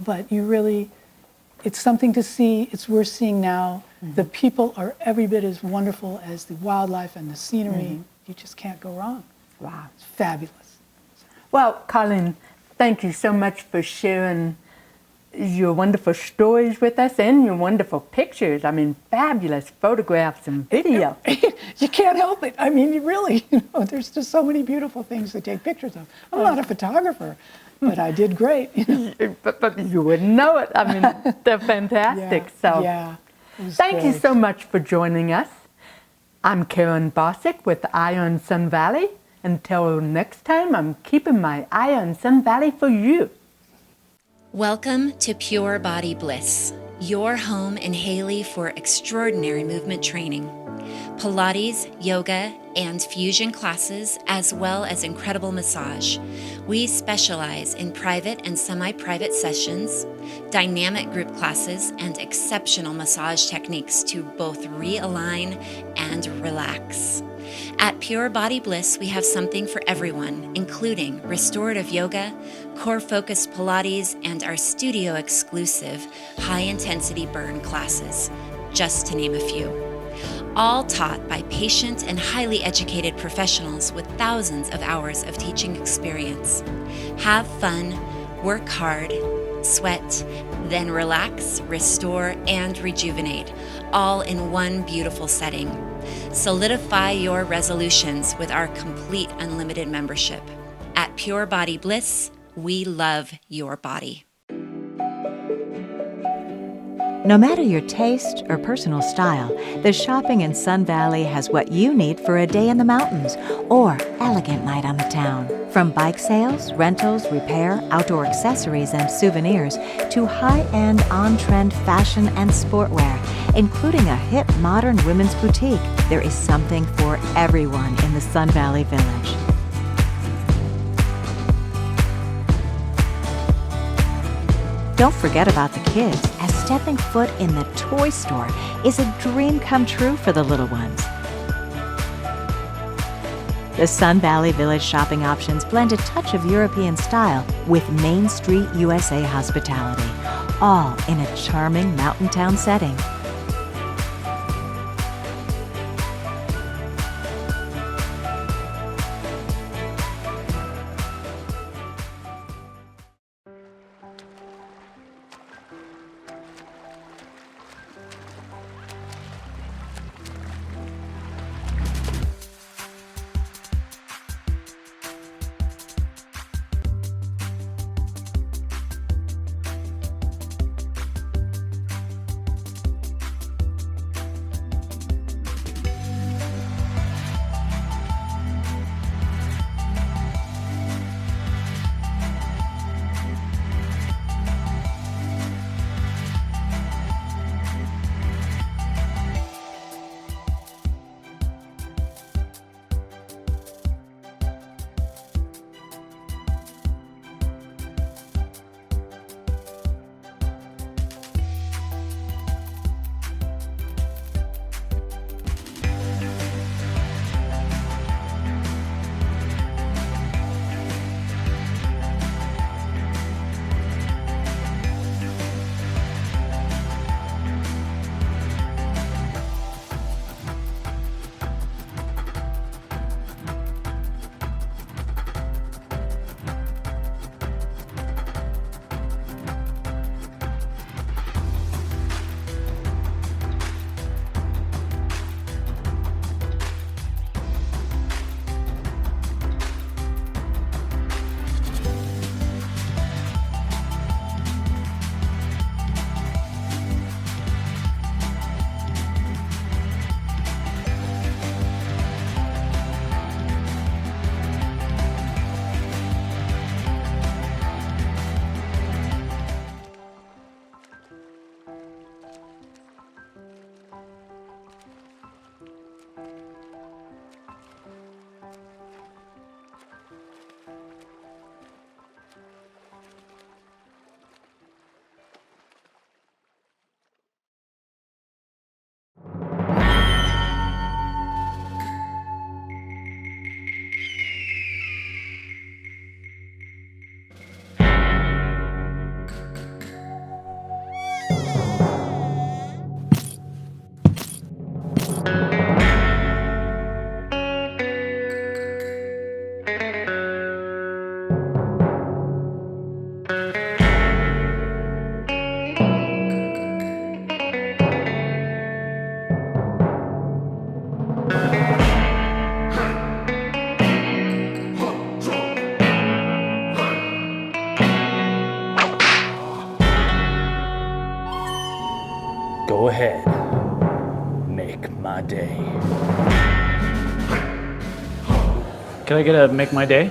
Speaker 13: But it's something to see. It's worth seeing now. The people are every bit as wonderful as the wildlife and the scenery. You just can't go wrong.
Speaker 12: Wow.
Speaker 13: It's fabulous.
Speaker 12: Well, Colleen, thank you so much for sharing your wonderful stories with us and your wonderful pictures. I mean, fabulous photographs and video.
Speaker 13: You can't help it. I mean, there's just so many beautiful things to take pictures of. I'm not a photographer, but I did great.
Speaker 12: But you wouldn't know it. I mean, they're fantastic. Thank you so much for joining us. I'm Karen Bosick with Eye on Sun Valley. Until next time, I'm keeping my eye on Sun Valley for you.
Speaker 18: Welcome to Pure Body Bliss, your home in Haley for extraordinary movement training. Pilates, yoga, and fusion classes, as well as incredible massage. We specialize in private and semi-private sessions, dynamic group classes, and exceptional massage techniques to both realign and relax. At Pure Body Bliss, we have something for everyone, including restorative yoga, core-focused Pilates, and our studio-exclusive high-intensity burn classes, just to name a few. All taught by patient and highly educated professionals with thousands of hours of teaching experience. Have fun, work hard, sweat, then relax, restore, and rejuvenate, all in one beautiful setting. Solidify your resolutions with our complete unlimited membership. At Pure Body Bliss, we love your body.
Speaker 7: No matter your taste or personal style, the shopping in Sun Valley has what you need for a day in the mountains or elegant night on the town. From bike sales, rentals, repair, outdoor accessories, and souvenirs to high-end on-trend fashion and sportwear, including a hip modern women's boutique, there is something for everyone in the Sun Valley Village. Don't forget about the kids, as stepping foot in the toy store is a dream come true for the little ones. The Sun Valley Village shopping options blend a touch of European style with Main Street USA hospitality, all in a charming mountain town setting.
Speaker 19: day. Can I get a make my day?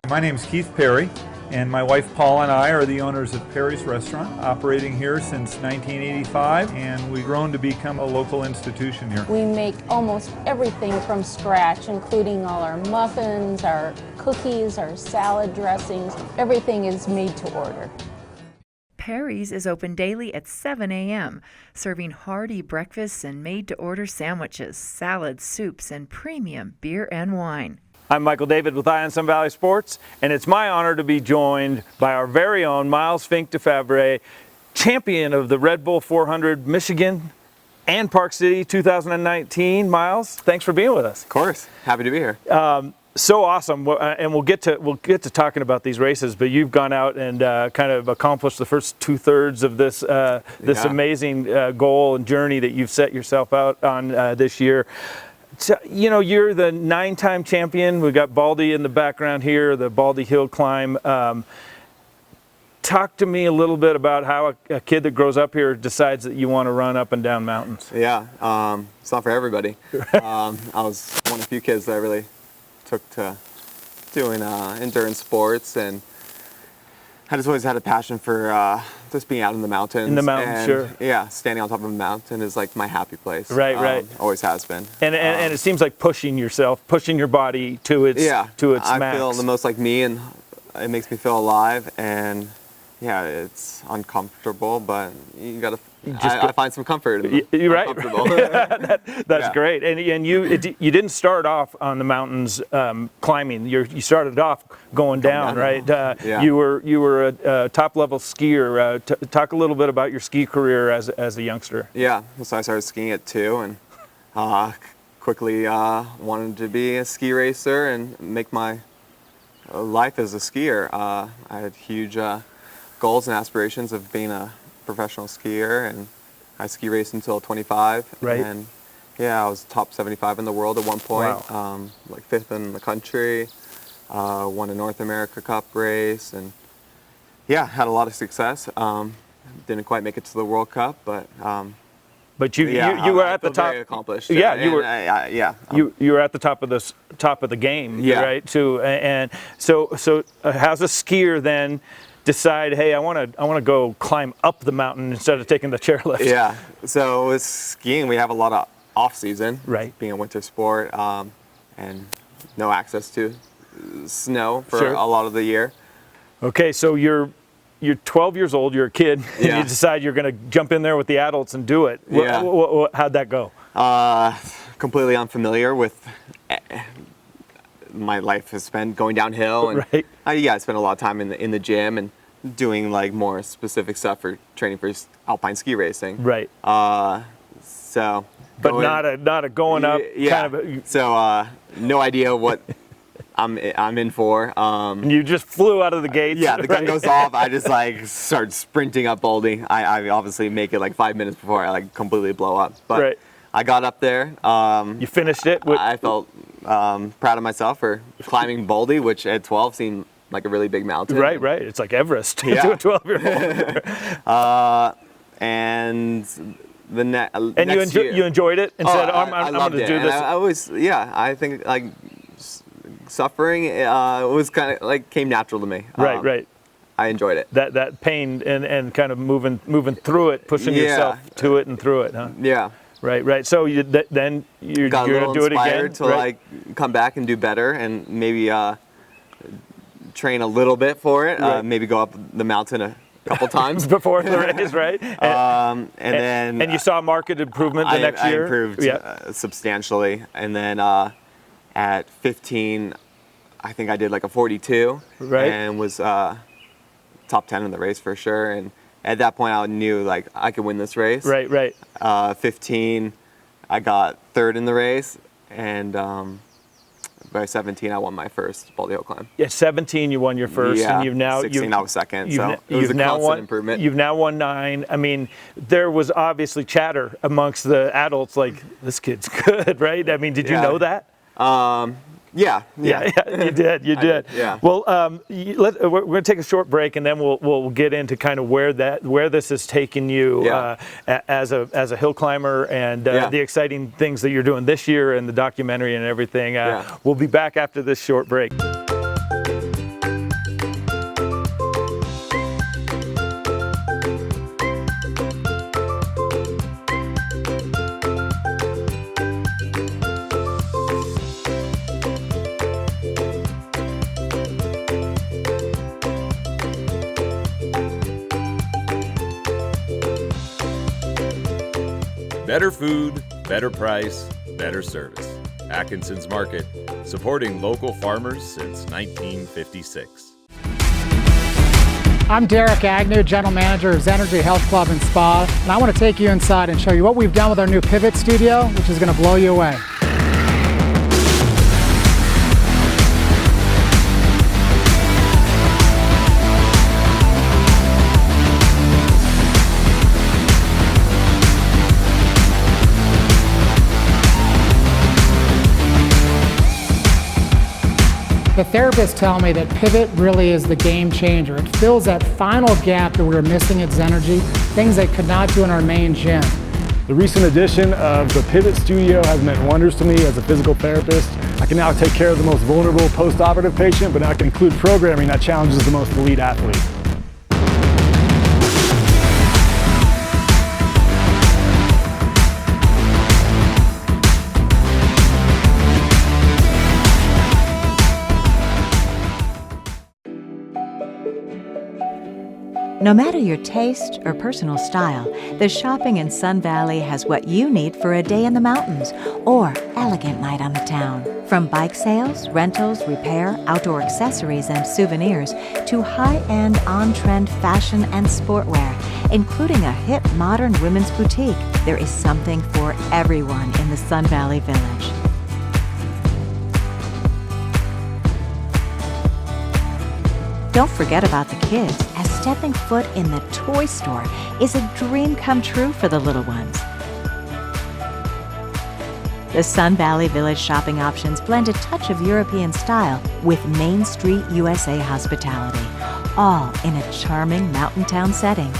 Speaker 20: My name is Keith Perry, and my wife Paula and I are the owners of Perry's Restaurant, operating here since 1985, and we've grown to become a local institution here.
Speaker 21: We make almost everything from scratch, including all our muffins, our cookies, our salad dressings. Everything is made to order.
Speaker 1: Perry's is open daily at 7 a.m., serving hearty breakfasts and made-to-order sandwiches, salads, soups, and premium beer and wine.
Speaker 9: I'm Michael David with Eye on Sun Valley Sports, and it's my honor to be joined by our very own Miles Fink DeFavre, champion of the Red Bull 400 Michigan and Park City 2019. Miles, thanks for being with us.
Speaker 22: Of course, happy to be here.
Speaker 9: So awesome, and we'll get to talking about these races. But you've gone out and kind of accomplished the first 2/3 of this amazing goal and journey that you've set yourself out on this year. So, you know, you're the 9-time champion. We've got Baldy in the background here, the Baldy Hill Climb. Talk to me a little bit about how a kid that grows up here decides that you want to run up and down mountains.
Speaker 22: Yeah, it's not for everybody. I was one of the few kids that really took to doing endurance sports, and I just always had a passion for just being out in the mountains.
Speaker 9: In the mountains,
Speaker 22: and,
Speaker 9: sure.
Speaker 22: Yeah, standing on top of a mountain is like my happy place.
Speaker 9: Right.
Speaker 22: Always has been.
Speaker 9: And it seems like pushing yourself, pushing your body to its max.
Speaker 22: I feel the most like me, and it makes me feel alive. And yeah, it's uncomfortable, but you gotta. I find some comfort.
Speaker 9: You're right. That's
Speaker 22: Yeah.
Speaker 9: great. And you didn't start off on the mountains climbing. You started off going down, right?
Speaker 22: Yeah.
Speaker 9: You were a top level skier. Talk a little bit about your ski career as a youngster.
Speaker 22: Yeah. So I started skiing at 2, and quickly wanted to be a ski racer and make my life as a skier. I had huge goals and aspirations of being a professional skier, and I ski raced until 25.
Speaker 9: Right.
Speaker 22: And yeah, I was top 75 in the world at one point.
Speaker 9: Wow.
Speaker 22: Like 5th in the country. Won a North America Cup race, and yeah, had a lot of success. Didn't quite make it to the World Cup, but
Speaker 9: you were at the top.
Speaker 22: Very accomplished.
Speaker 9: Yeah, you were. You were at the top of the game.
Speaker 22: Yeah.
Speaker 9: Right. Too. And so how's a skier then decide, hey, I want to go climb up the mountain instead of taking the chairlift?
Speaker 22: Yeah. So with skiing, we have a lot of off season.
Speaker 9: Right.
Speaker 22: Being a winter sport, and no access to snow for
Speaker 9: Sure.
Speaker 22: a lot of the year.
Speaker 9: Okay, so you're 12 years old, you're a kid, and
Speaker 22: Yeah.
Speaker 9: you decide you're going to jump in there with the adults and do it.
Speaker 22: Yeah.
Speaker 9: How'd that go?
Speaker 22: Completely unfamiliar with my life has spent going downhill, and
Speaker 9: Right.
Speaker 22: I spent a lot of time in the gym and doing like more specific stuff for training for alpine ski racing.
Speaker 9: Right.
Speaker 22: So.
Speaker 9: But not a going up
Speaker 22: Yeah.
Speaker 9: kind of.
Speaker 22: So no idea what I'm in for.
Speaker 9: And you just flew out of the gates.
Speaker 22: Yeah, the gun
Speaker 9: right?
Speaker 22: goes off. I just like start sprinting up Baldy. I obviously make it like 5 minutes before I like completely blow up. But
Speaker 9: Right.
Speaker 22: I got up there.
Speaker 9: You finished it.
Speaker 22: I felt proud of myself for climbing Baldy, which at 12 seemed like a really big mountain.
Speaker 9: Right. It's like Everest
Speaker 22: Yeah.
Speaker 9: to a 12-year-old.
Speaker 22: And the
Speaker 9: And
Speaker 22: next year,
Speaker 9: you enjoyed it and said, I'm
Speaker 22: I
Speaker 9: going
Speaker 22: loved
Speaker 9: to
Speaker 22: it.
Speaker 9: do
Speaker 22: And
Speaker 9: this.
Speaker 22: I always, I think like suffering was kind of like came natural to me.
Speaker 9: Right.
Speaker 22: I enjoyed it.
Speaker 9: That pain and kind of moving through it, pushing yourself to it and through it, huh?
Speaker 22: Yeah.
Speaker 9: Right. So then you're
Speaker 22: Got a
Speaker 9: going
Speaker 22: little
Speaker 9: to do it again?
Speaker 22: inspired to like come back and do better, and maybe train a little bit for it.
Speaker 9: Right.
Speaker 22: Maybe go up the mountain a couple times
Speaker 9: before the race, right?
Speaker 22: And then
Speaker 9: you saw market improvement the next year.
Speaker 22: I improved substantially, and then at 15, I think I did like a 42,
Speaker 9: Right.
Speaker 22: and was top 10 in the race for sure. And at that point, I knew like I could win this race.
Speaker 9: Right.
Speaker 22: 15, I got 3rd in the race, and by 17, I won my first Baldy Hill climb.
Speaker 2: At 17, you won your first,
Speaker 22: Yeah,
Speaker 2: and you've now
Speaker 22: 16, I was second. So it was a
Speaker 2: now
Speaker 22: constant
Speaker 2: won,
Speaker 22: improvement.
Speaker 2: You've now won 9. I mean, there was obviously chatter amongst the adults, like, this kid's good, right? I mean, did you know that?
Speaker 22: Yeah,
Speaker 2: you did. You did.
Speaker 22: Yeah.
Speaker 2: Well, we're going to take a short break, and then we'll get into kind of where this has taken you as a hill climber, and the exciting things that you're doing this year, and the documentary and everything. We'll be back after this short break.
Speaker 8: Better food, better price, better service. Atkinson's Market, supporting local farmers since 1956.
Speaker 5: I'm Derek Agnew, General Manager of Zenergy Health Club and Spa, and I want to take you inside and show you what we've done with our new Pivot Studio, which is going to blow you away. The therapists tell me that Pivot really is the game changer. It fills that final gap that we were missing at Zenergy, things they could not do in our main gym.
Speaker 6: The recent addition of the Pivot Studio has meant wonders to me as a physical therapist. I can now take care of the most vulnerable post-operative patient, but now I can include programming that challenges the most elite athlete.
Speaker 7: No matter your taste or personal style, the shopping in Sun Valley has what you need for a day in the mountains or elegant night on the town. From bike sales, rentals, repair, outdoor accessories, and souvenirs to high-end, on-trend fashion and sportwear, including a hip modern women's boutique, there is something for everyone in the Sun Valley Village. Don't forget about the kids, as stepping foot in the toy store is a dream come true for the little ones. The Sun Valley Village shopping options blend a touch of European style with Main Street USA hospitality, all in a charming mountain town setting.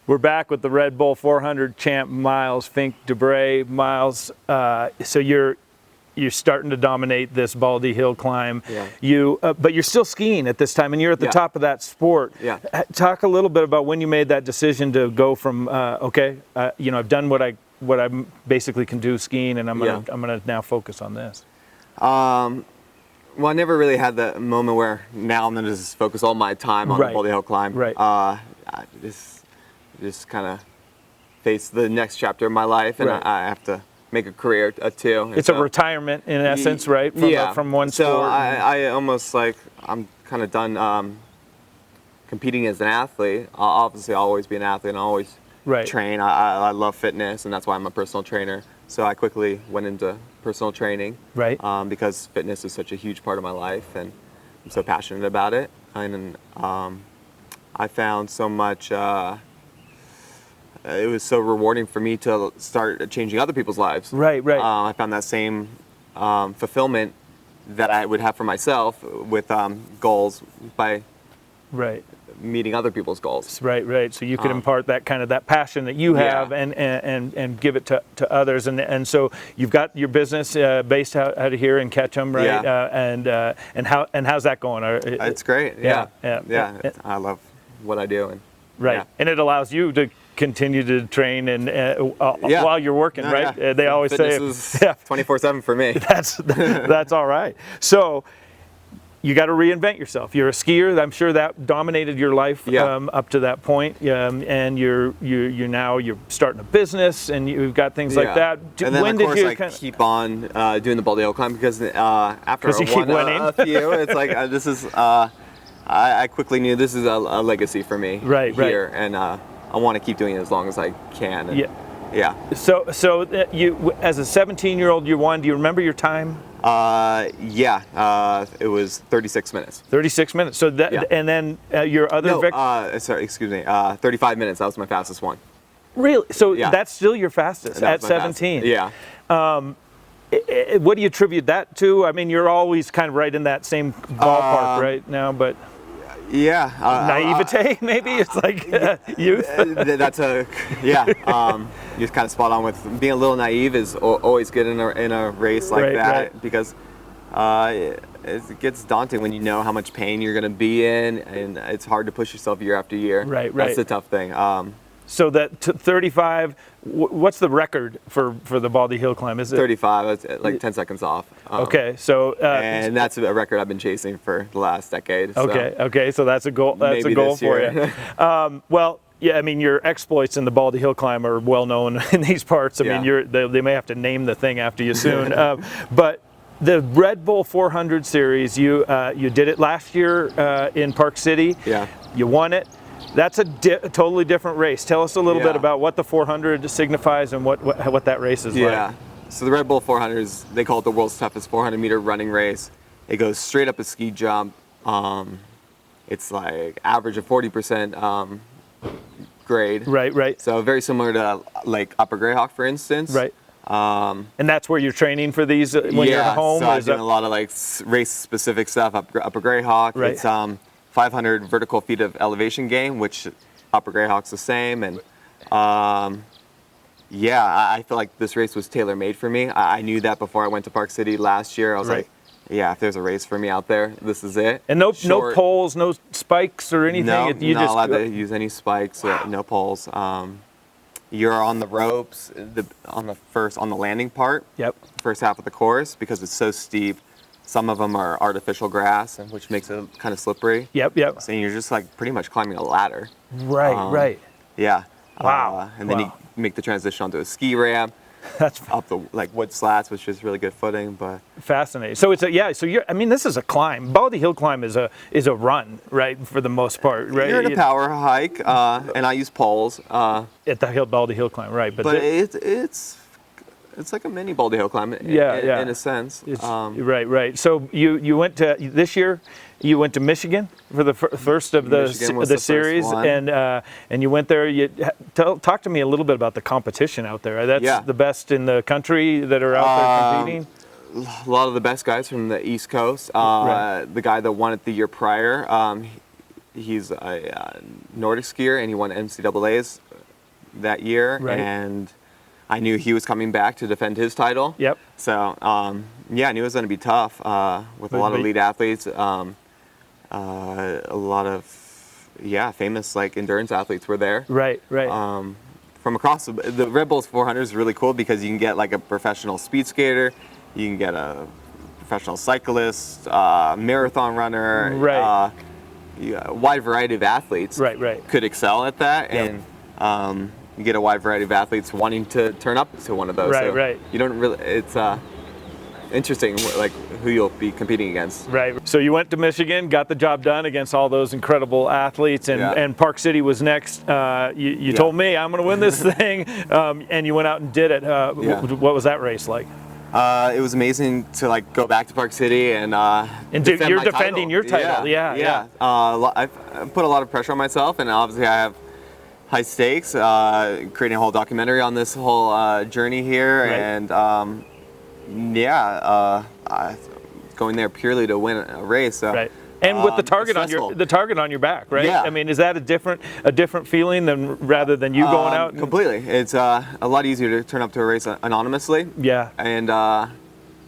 Speaker 2: We're back with the Red Bull 400 champ Miles Fink Dubray. Miles, so you're starting to dominate this Baldy Hill climb.
Speaker 22: Yeah.
Speaker 2: But you're still skiing at this time, and you're at the top of that sport.
Speaker 22: Yeah.
Speaker 2: Talk a little bit about when you made that decision to go from I've done what I basically can do skiing, and I'm gonna now focus on this.
Speaker 22: Well, I never really had the moment where now I'm gonna just focus all my time on the Baldy Hill climb.
Speaker 2: Right.
Speaker 22: I just kind of face the next chapter of my life, and I have to make a career too.
Speaker 2: It's a retirement in essence, right? From one sport.
Speaker 22: So I almost I'm kind of done competing as an athlete. Obviously, I'll always be an athlete and I'll always train. I love fitness, and that's why I'm a personal trainer. So I quickly went into personal training, because fitness is such a huge part of my life, and I'm so passionate about it. And I found so much. It was so rewarding for me to start changing other people's lives.
Speaker 2: Right.
Speaker 22: I found that same fulfillment that I would have for myself with goals by meeting other people's goals.
Speaker 2: Right. So you could impart that passion that you have and give it to others. And so you've got your business based out of here in Ketchum, right?
Speaker 22: Yeah.
Speaker 2: And how's that going?
Speaker 22: It's great. Yeah. I love what I do. And
Speaker 2: and it allows you to continue to train and while you're working, right? They always say
Speaker 22: fitness is 24/7 for me.
Speaker 2: That's all right. So you got to reinvent yourself. You're a skier. I'm sure that dominated your life up to that point. And you're starting a business, and you've got things like that.
Speaker 22: And then of course I keep on doing the Baldy Hill climb because after I won a few, it's like this is. I quickly knew this is a legacy for me here, and I want to keep doing it as long as I can. And, yeah.
Speaker 2: So you, as a 17-year-old, you won. Do you remember your time?
Speaker 22: It was 36 minutes.
Speaker 2: 36 minutes. So that, and then your other
Speaker 22: sorry, excuse me, 35 minutes. That was my fastest one.
Speaker 2: Really? So that's still your fastest at 17?
Speaker 22: Yeah.
Speaker 2: What do you attribute that to? I mean, you're always kind of right in that same ballpark right now, but...
Speaker 22: Yeah.
Speaker 2: Naivete, maybe? It's like youth?
Speaker 22: That's you're kind of spot on with being a little naive is always good in a race like that because it gets daunting when you know how much pain you're going to be in, and it's hard to push yourself year after year.
Speaker 2: Right.
Speaker 22: That's the tough thing.
Speaker 2: So that 35, what's the record for the Baldy Hill Climb? Is it
Speaker 22: 35? It's like 10 seconds off.
Speaker 2: Okay, so
Speaker 22: and that's a record I've been chasing for the last decade. So
Speaker 2: Okay, so that's a goal. That's a goal for you. Well, yeah, I mean your exploits in the Baldy Hill Climb are well known in these parts. I mean, they may have to name the thing after you soon, but. The Red Bull 400 series, you did it last year in Park City.
Speaker 22: Yeah.
Speaker 2: You won it. That's a totally different race. Tell us a little bit about what the 400 signifies and what that race is like.
Speaker 22: Yeah. So the Red Bull 400 is, they call it the world's toughest 400-meter running race. It goes straight up a ski jump. It's like average of 40% grade.
Speaker 2: Right.
Speaker 22: So very similar to like Upper Greyhawk, for instance.
Speaker 2: Right. And that's where you're training for these when you're at home?
Speaker 22: So I'm doing a lot of like race-specific stuff, Upper Greyhawk.
Speaker 2: Right.
Speaker 22: It's 500 vertical feet of elevation gain, which Upper Greyhawk's the same. And I feel like this race was tailor-made for me. I knew that before I went to Park City last year. I was like, if there's a race for me out there, this is it.
Speaker 2: And no poles, no spikes or anything?
Speaker 22: No, you're not allowed to use any spikes, no poles. You're on the ropes on the landing part.
Speaker 2: Yep.
Speaker 22: First half of the course because it's so steep. Some of them are artificial grass, which makes it kind of slippery.
Speaker 2: Yep.
Speaker 22: So you're just like pretty much climbing a ladder.
Speaker 2: Right.
Speaker 22: Yeah.
Speaker 2: Wow.
Speaker 22: And then you make the transition onto a ski ramp.
Speaker 2: That's
Speaker 22: up the wood slats, which is really good footing, but
Speaker 2: fascinating. So it's so you're. I mean, this is a climb. Baldy Hill Climb is a run, right? For the most part, right?
Speaker 22: You're in a power hike, and I use poles
Speaker 2: at the Baldy Hill Climb, right?
Speaker 22: But it's like a mini Baldy Hill Climb, in a sense.
Speaker 2: Right. So you went to this year. You went to Michigan for the first of the series, and you went there. Talk to me a little bit about the competition out there. That's the best in the country that are out there competing.
Speaker 22: A lot of the best guys from the East Coast. The guy that won it the year prior, he's a Nordic skier, and he won NCAA's that year.
Speaker 2: Right.
Speaker 22: And I knew he was coming back to defend his title.
Speaker 2: Yep.
Speaker 22: So I knew it was going to be tough with a lot of elite athletes. A lot of famous like endurance athletes were there.
Speaker 2: Right.
Speaker 22: From across the Red Bulls 400 is really cool because you can get like a professional speed skater, you can get a professional cyclist, marathon runner, a wide variety of athletes.
Speaker 2: Right.
Speaker 22: Could excel at that, and you get a wide variety of athletes wanting to turn up to one of those.
Speaker 2: Right.
Speaker 22: You don't really. It's interesting, like who you'll be competing against.
Speaker 2: Right. So you went to Michigan, got the job done against all those incredible athletes, and Park City was next. You told me I'm going to win this thing, and you went out and did it. What was that race like?
Speaker 22: It was amazing to like go back to Park City and
Speaker 2: you're defending your title. Yeah.
Speaker 22: I've put a lot of pressure on myself, and obviously I have high stakes. Creating a whole documentary on this whole journey here, and going there purely to win a race. So,
Speaker 2: right. And with the target on your back, right?
Speaker 22: Yeah.
Speaker 2: I mean, is that a different feeling rather than you going out?
Speaker 22: Completely. It's a lot easier to turn up to a race anonymously.
Speaker 2: Yeah.
Speaker 22: And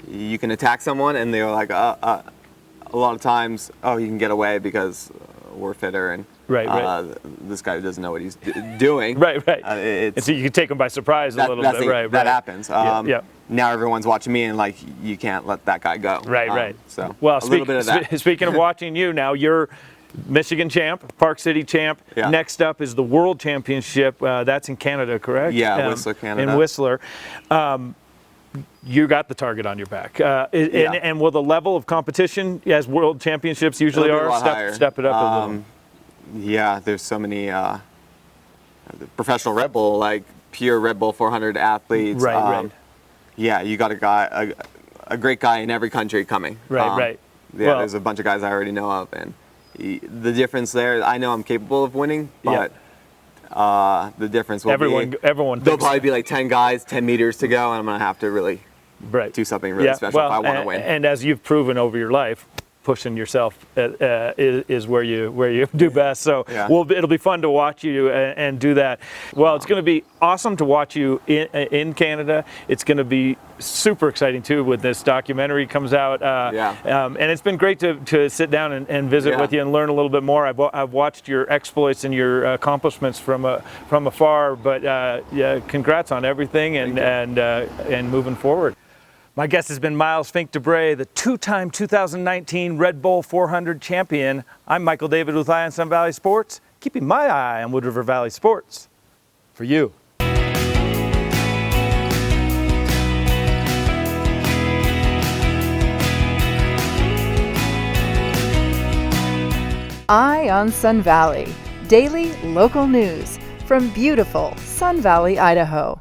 Speaker 22: you can attack someone, and they're like, a lot of times, you can get away because we're fitter, and this guy doesn't know what he's doing.
Speaker 2: Right. And so you can take him by surprise a little bit.
Speaker 22: That happens. Now everyone's watching me, and like you can't let that guy go.
Speaker 2: Right.
Speaker 22: So
Speaker 2: well,
Speaker 22: a little bit of that.
Speaker 2: Speaking of watching you, now you're Michigan champ, Park City champ.
Speaker 22: Yeah.
Speaker 2: Next up is the World Championship. That's in Canada, correct?
Speaker 22: Yeah, Whistler, Canada.
Speaker 2: In Whistler. you got the target on your back. And will the level of competition, as world championships usually are, step it up a little?
Speaker 22: Yeah, there's so many professional Red Bull, like pure Red Bull 400 athletes.
Speaker 2: Right.
Speaker 22: Yeah, you got a great guy in every country coming.
Speaker 2: Right.
Speaker 22: Yeah, well, there's a bunch of guys I already know of, and the difference there, I know I'm capable of winning, but the difference will be
Speaker 2: everyone
Speaker 22: there'll probably be like 10 guys, 10 meters to go, and I'm going to have to really do something really special if I want to win.
Speaker 2: And as you've proven over your life, pushing yourself is where you do best. So it'll be fun to watch you and do that. Well, it's going to be awesome to watch you in Canada. It's going to be super exciting too when this documentary comes out. And it's been great to sit down and visit with you and learn a little bit more. I've watched your exploits and your accomplishments from afar. But congrats on everything and moving forward. My guest has been Miles Fink Dubray, the two-time 2019 Red Bull 400 champion. I'm Michael David with Eye on Sun Valley Sports, keeping my eye on Wood River Valley sports for you.
Speaker 1: Eye on Sun Valley, daily local news from beautiful Sun Valley, Idaho.